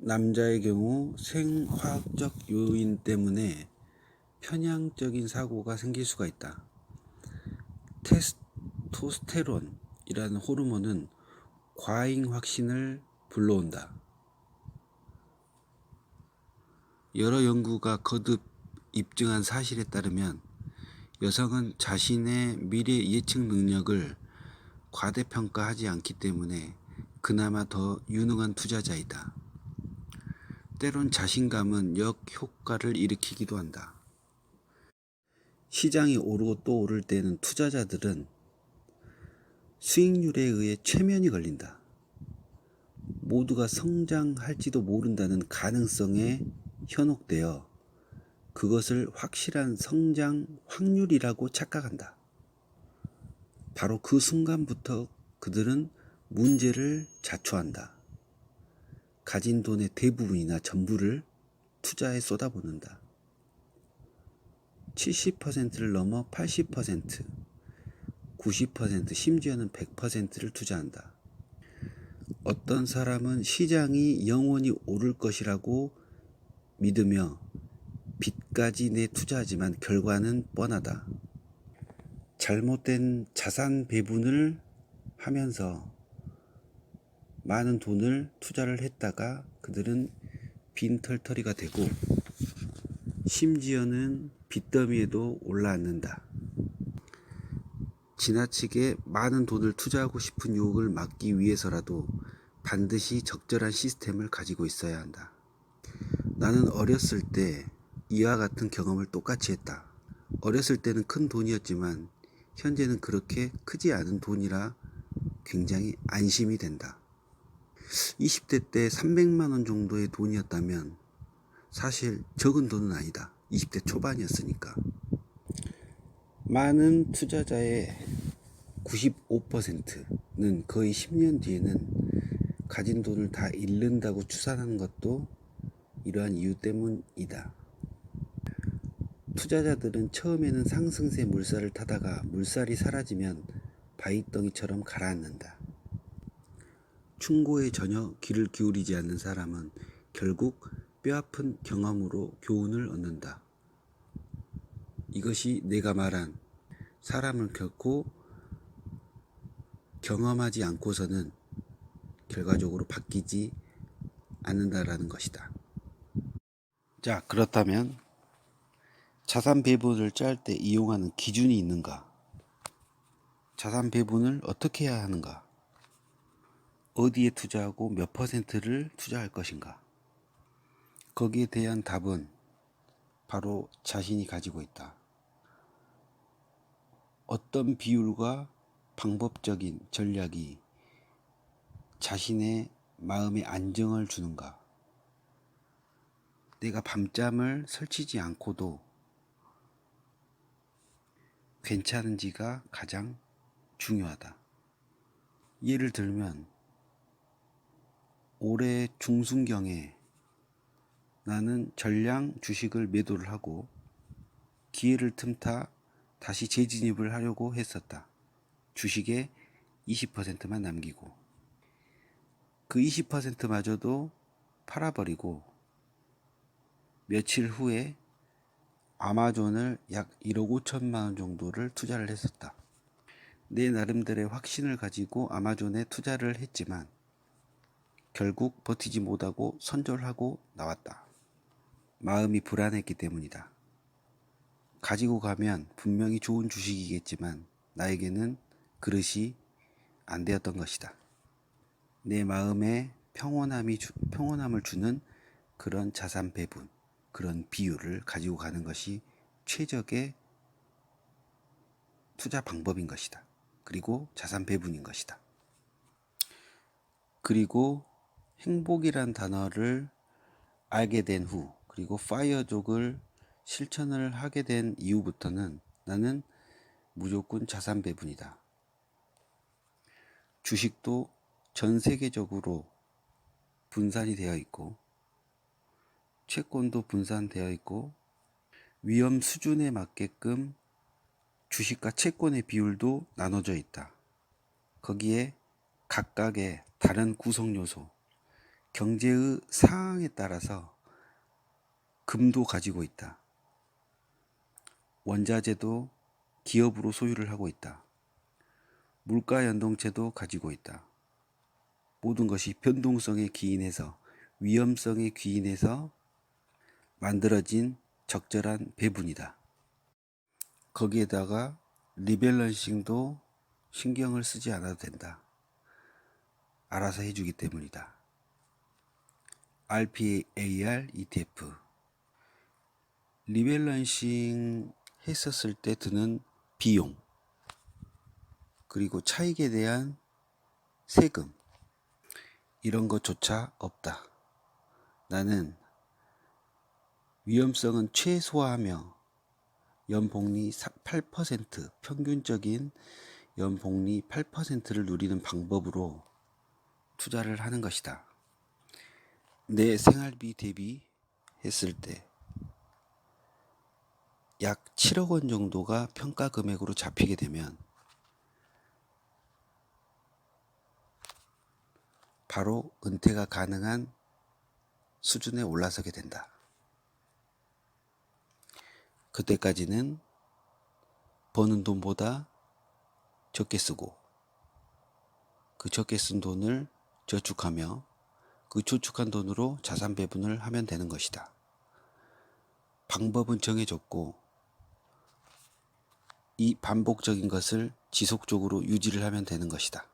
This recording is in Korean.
남자의 경우 생화학적 요인 때문에 편향적인 사고가 생길 수가 있다. 테스토스테론이라는 호르몬은 과잉 확신을 불러온다. 여러 연구가 거듭 입증한 사실에 따르면 여성은 자신의 미래 예측 능력을 과대평가하지 않기 때문에 그나마 더 유능한 투자자이다. 때론 자신감은 역효과를 일으키기도 한다. 시장이 오르고 또 오를 때는 투자자들은 수익률에 의해 최면이 걸린다. 모두가 성장할지도 모른다는 가능성에 현혹되어 그것을 확실한 성장 확률이라고 착각한다. 바로 그 순간부터 그들은 문제를 자초한다. 가진 돈의 대부분이나 전부를 투자에 쏟아붓는다. 70%를 넘어 80%, 90%, 심지어는 100%를 투자한다. 어떤 사람은 시장이 영원히 오를 것이라고 믿으며 빚까지 내 투자하지만 결과는 뻔하다. 잘못된 자산 배분을 하면서 많은 돈을 투자를 했다가 그들은 빈털터리가 되고 심지어는 빚더미에도 올라앉는다. 지나치게 많은 돈을 투자하고 싶은 유혹을 막기 위해서라도 반드시 적절한 시스템을 가지고 있어야 한다. 나는 어렸을 때 이와 같은 경험을 똑같이 했다. 어렸을 때는 큰 돈이었지만 현재는 그렇게 크지 않은 돈이라 굉장히 안심이 된다. 20대 때 300만 원 정도의 돈이었다면 사실 적은 돈은 아니다. 20대 초반이었으니까. 많은 투자자의 95%는 거의 10년 뒤에는 가진 돈을 다 잃는다고 추산하는 것도 이러한 이유 때문이다. 투자자들은 처음에는 상승세 물살을 타다가 물살이 사라지면 바위덩이처럼 가라앉는다. 충고에 전혀 귀를 기울이지 않는 사람은 결국 뼈아픈 경험으로 교훈을 얻는다. 이것이 내가 말한 사람을 결코 경험하지 않고서는 결과적으로 바뀌지 않는다라는 것이다. 자, 그렇다면 자산 배분을 짤 때 이용하는 기준이 있는가? 자산 배분을 어떻게 해야 하는가? 어디에 투자하고 몇 퍼센트를 투자할 것인가? 거기에 대한 답은 바로 자신이 가지고 있다. 어떤 비율과 방법적인 전략이 자신의 마음에 안정을 주는가? 내가 밤잠을 설치지 않고도 괜찮은지가 가장 중요하다. 예를 들면 올해 중순경에 나는 전량 주식을 매도를 하고 기회를 틈타 다시 재진입을 하려고 했었다. 주식의 20%만 남기고 그 20%마저도 팔아버리고 며칠 후에 아마존을 약 1억 5천만 원 정도를 투자를 했었다. 내 나름대로의 확신을 가지고 아마존에 투자를 했지만 결국 버티지 못하고 손절하고 나왔다. 마음이 불안했기 때문이다. 가지고 가면 분명히 좋은 주식이겠지만 나에게는 그릇이 안 되었던 것이다. 내 마음에 평온함을 주는 그런 자산 배분, 그런 비율을 가지고 가는 것이 최적의 투자 방법인 것이다. 그리고 자산 배분인 것이다. 그리고 행복이란 단어를 알게 된 후, 그리고 파이어족을 실천을 하게 된 이후부터는 나는 무조건 자산 배분이다. 주식도 전 세계적으로 분산이 되어 있고 채권도 분산되어 있고 위험 수준에 맞게끔 주식과 채권의 비율도 나눠져 있다. 거기에 각각의 다른 구성 요소, 경제의 상황에 따라서 금도 가지고 있다. 원자재도 기업으로 소유를 하고 있다. 물가 연동체도 가지고 있다. 모든 것이 변동성에 기인해서, 위험성에 기인해서 만들어진 적절한 배분이다. 거기에다가 리밸런싱도 신경을 쓰지 않아도 된다. 알아서 해주기 때문이다. RPAR ETF 리밸런싱 했었을 때 드는 비용, 그리고 차익에 대한 세금, 이런 것조차 없다. 나는 위험성은 최소화하며 연복리 8%, 평균적인 연복리 8%를 누리는 방법으로 투자를 하는 것이다. 내 생활비 대비했을 때 약 7억 원 정도가 평가 금액으로 잡히게 되면 바로 은퇴가 가능한 수준에 올라서게 된다. 그때까지는 버는 돈보다 적게 쓰고, 그 적게 쓴 돈을 저축하며 그 저축한 돈으로 자산 배분을 하면 되는 것이다. 방법은 정해졌고 이 반복적인 것을 지속적으로 유지를 하면 되는 것이다.